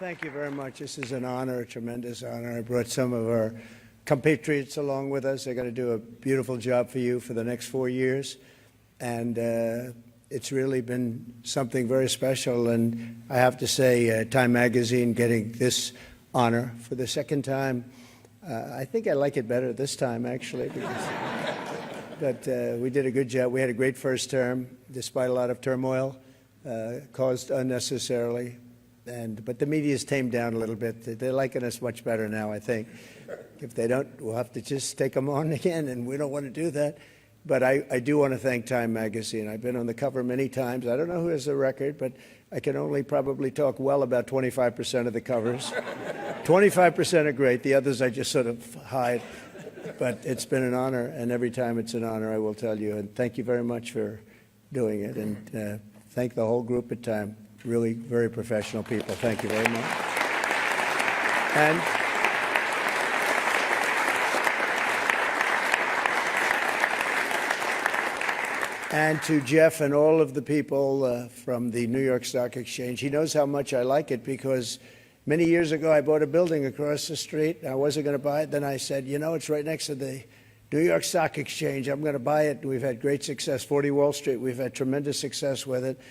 thank you very much. This is an honor, a tremendous honor. I brought some of our compatriots along with us. They're going to do a beautiful job for you for the next 4 years. And it's really been something very special. And I have to say, Time Magazine getting this honor for the second time, I think I like it better this time, actually. Because, but we did a good job. We had a great first term, despite a lot of turmoil caused unnecessarily. But the media's tamed down a little bit. They're liking us much better now, I think. If they don't, we'll have to just take them on again, and we don't want to do that. But I do want to thank Time Magazine. I've been on the cover many times. I don't know who has the record, but I can only probably talk well about 25% of the covers. 25% are great. The others I just sort of hide. But it's been an honor, and every time it's an honor, I will tell you. And thank you very much for doing it. And thank the whole group at Time. Really very professional people. Thank you very much. And to Jeff and all of the people from the New York Stock Exchange. He knows how much I like it because many years ago I bought a building across the street. I wasn't going to buy it. Then I said, you know, it's right next to the New York Stock Exchange. I'm going to buy it. We've had great success. 40 Wall Street, we've had tremendous success with it.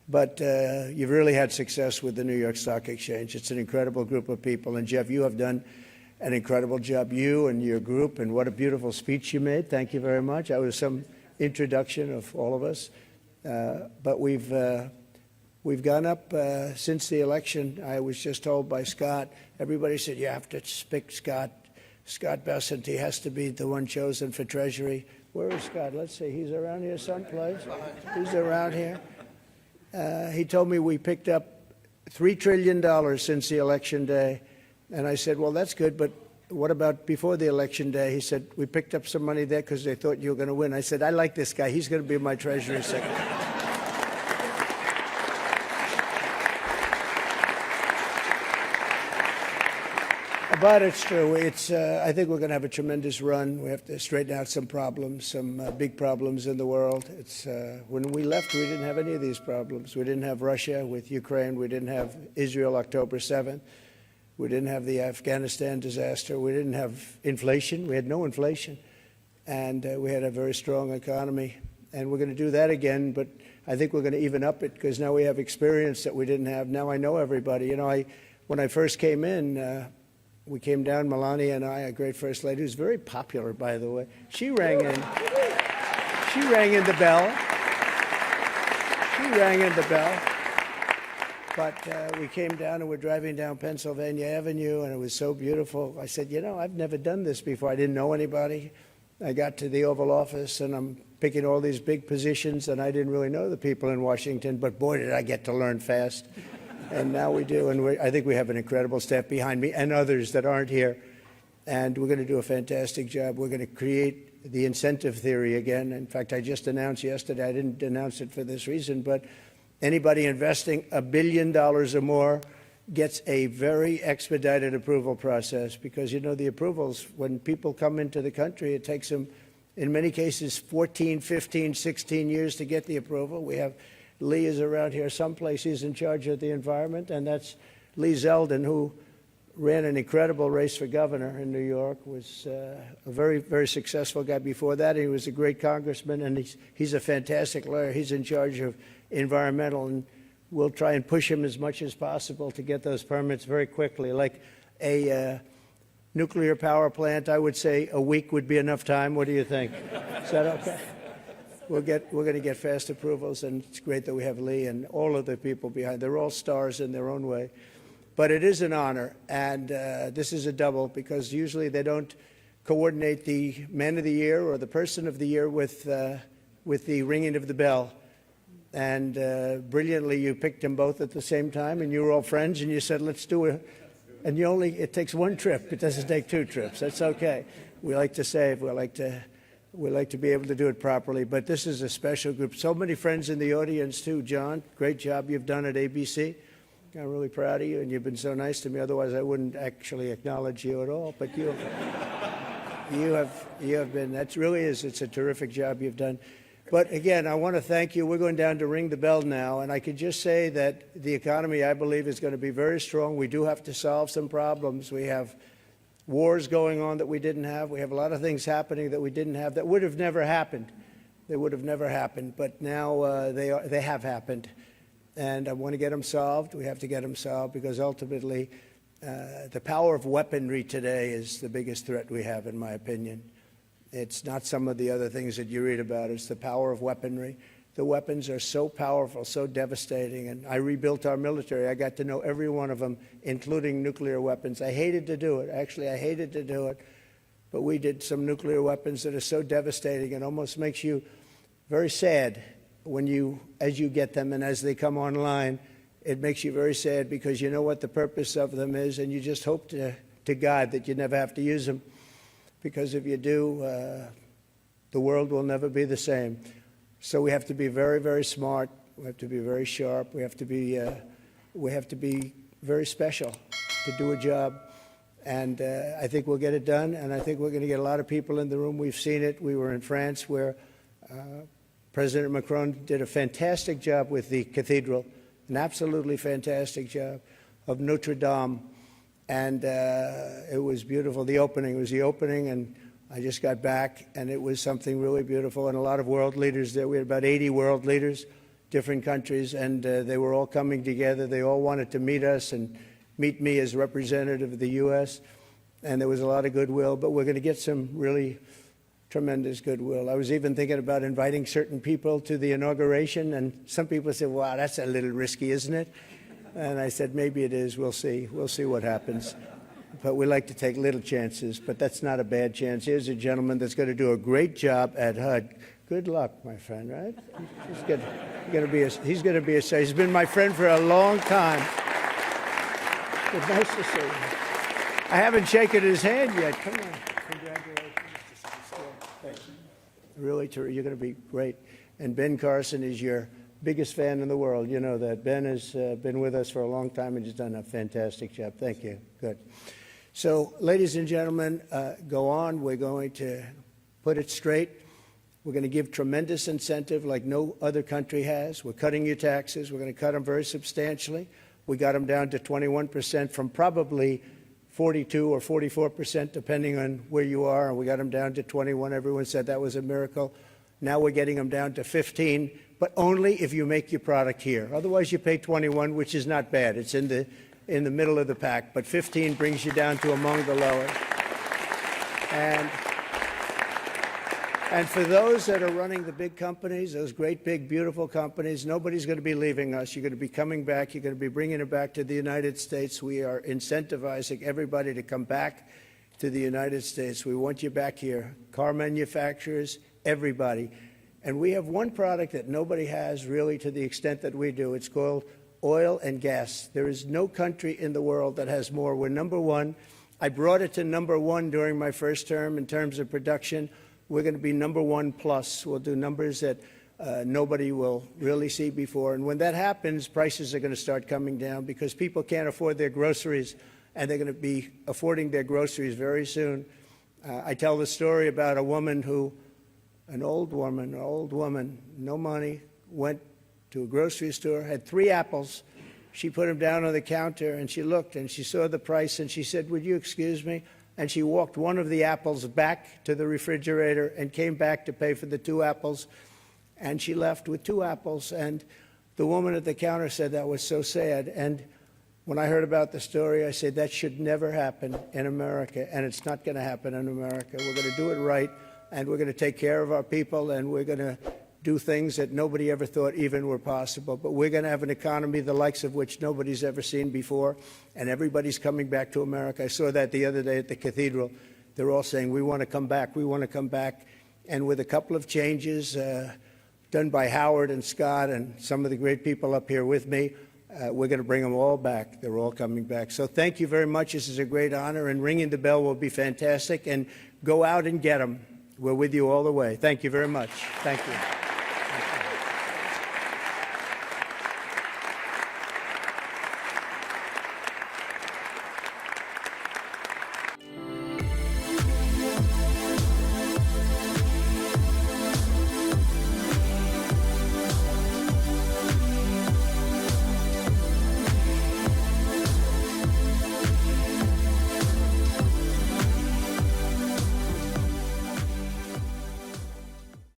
But you've really had success with the New York Stock Exchange. It's an incredible group of people. And, Jeff, you have done an incredible job, you and your group, and what a beautiful speech you made. Thank you very much. That was some introduction of all of us. But we've gone up since the election. I was just told by Scott, everybody said, you have to pick Scott Bessent. He has to be the one chosen for Treasury. Where is Scott? Let's see. He's around here someplace. He's around here. He told me we picked up $3 trillion since the election day. And I said, well, that's good, but what about before the election day? He said, we picked up some money there because they thought you were going to win. I said, I like this guy. He's going to be my Treasury Secretary. But it's true. I think we're going to have a tremendous run. We have to straighten out some problems, some big problems in the world. When we left, we didn't have any of these problems. We didn't have Russia with Ukraine. We didn't have Israel October 7th. We didn't have the Afghanistan disaster. We didn't have inflation. We had no inflation. And we had a very strong economy. And we're going to do that again. But I think we're going to even up it because now we have experience that we didn't have. Now I know everybody. You know, when I first came in, we came down, Melania and I, a great first lady, who's very popular, by the way. She rang in. She rang in the bell. She rang in the bell. But we came down and we're driving down Pennsylvania Avenue, and it was so beautiful. I said, you know, I've never done this before. I didn't know anybody. I got to the Oval Office, and I'm picking all these big positions, and I didn't really know the people in Washington, but boy, did I get to learn fast. And now we do, and I think we have an incredible staff behind me and others that aren't here. And we're going to do a fantastic job. We're going to create the incentive theory again. In fact, I just announced yesterday, I didn't announce it for this reason, but anybody investing $1 billion or more gets a very expedited approval process because, you know, the approvals, when people come into the country, it takes them, in many cases, 14, 15, 16 years to get the approval. We have Lee is around here someplace. He's in charge of the environment, and that's Lee Zeldin, who ran an incredible race for governor in New York, was a very, very successful guy before that. He was a great congressman, and he's a fantastic lawyer. He's in charge of environmental, and we'll try and push him as much as possible to get those permits very quickly. Like a nuclear power plant, I would say a week would be enough time. What do you think? Is that okay? We're going to get fast approvals, and it's great that we have Lee and all of the people behind. They're all stars in their own way. But it is an honor, and this is a double because usually they don't coordinate the Man of the Year or the Person of the Year with the ringing of the bell. And brilliantly, you picked them both at the same time, and you were all friends, and you said, let's do it. And it takes one trip. It doesn't take two trips. That's okay. We like to save. We like to be able to do it properly, but this is a special group. So many friends in the audience, too. John, great job you've done at ABC. I'm really proud of you, and you've been so nice to me. Otherwise, I wouldn't actually acknowledge you at all. But you have been, that really is, it's a terrific job you've done. But again, I want to thank you. We're going down to ring the bell now, and I can just say that the economy, I believe, is going to be very strong. We do have to solve some problems. We have wars going on that we didn't have. We have a lot of things happening that we didn't have that would have never happened. They would have never happened, but now they have happened. And I want to get them solved. We have to get them solved because ultimately the power of weaponry today is the biggest threat we have, in my opinion. It's not some of the other things that you read about. It's the power of weaponry. The weapons are so powerful, so devastating. And I rebuilt our military. I got to know every one of them, including nuclear weapons. I hated to do it. Actually, I hated to do it. But we did some nuclear weapons that are so devastating and almost makes you very sad when as you get them and as they come online. It makes you very sad because you know what the purpose of them is, and you just hope to God that you never have to use them. Because if you do, the world will never be the same. So we have to be very, very smart. We have to be very sharp. We have to be very special to do a job. And I think we'll get it done. And I think we're going to get a lot of people in the room. We've seen it. We were in France where President Macron did a fantastic job with the cathedral, an absolutely fantastic job of Notre Dame. And it was beautiful. The opening was the opening, and I just got back, and it was something really beautiful. And a lot of world leaders there. We had about 80 world leaders, different countries, and they were all coming together. They all wanted to meet us and meet me as representative of the U.S., and there was a lot of goodwill. But we're going to get some really tremendous goodwill. I was even thinking about inviting certain people to the inauguration, and some people said, wow, that's a little risky, isn't it? And I said, maybe it is. We'll see. We'll see what happens. But we like to take little chances, but that's not a bad chance. Here's a gentleman that's going to do a great job at HUD. Good luck, my friend, right? He's going to be a he's been my friend for a long time. It's nice to see you. I haven't shaken his hand yet. Come on. Congratulations. Thanks. Really, you're going to be great. And Ben Carson is your biggest fan in the world. You know that. Ben has been with us for a long time and has done a fantastic job. Thank you. Good. So, ladies and gentlemen, go on. We're going to put it straight. We're going to give tremendous incentive like no other country has. We're cutting your taxes. We're going to cut them very substantially. We got them down to 21% from probably 42 or 44%, depending on where you are. And we got them down to 21. Everyone said that was a miracle. Now we're getting them down to 15, but only if you make your product here. Otherwise, you pay 21, which is not bad. It's in the middle of the pack, but 15 brings you down to among the lowest. And for those that are running the big companies, those great, big, beautiful companies, nobody's going to be leaving us. You're going to be coming back. You're going to be bringing it back to the United States. We are incentivizing everybody to come back to the United States. We want you back here. Car manufacturers, everybody. And we have one product that nobody has really to the extent that we do. It's called oil and gas. There is no country in the world that has more. We're number one. I brought it to number one during my first term in terms of production. We're going to be number one plus. We'll do numbers that nobody will really see before. And when that happens, prices are going to start coming down because people can't afford their groceries, and they're going to be affording their groceries very soon. I tell the story about a woman who, an old woman, no money, went to a grocery store, had 3 apples. She put them down on the counter, and she looked, and she saw the price, and she said, would you excuse me? And she walked one of the apples back to the refrigerator and came back to pay for the 2 apples. And she left with 2 apples. And the woman at the counter said that was so sad. And when I heard about the story, I said that should never happen in America. And it's not going to happen in America. We're going to do it right, and we're going to take care of our people, and we're going to do things that nobody ever thought even were possible. But we're going to have an economy the likes of which nobody's ever seen before, and everybody's coming back to America. I saw that the other day at the cathedral. They're all saying, we want to come back, we want to come back. And with a couple of changes done by Howard and Scott and some of the great people up here with me, we're going to bring them all back. They're all coming back. So thank you very much. This is a great honor, and ringing the bell will be fantastic. And go out and get them. We're with you all the way. Thank you very much. Thank you.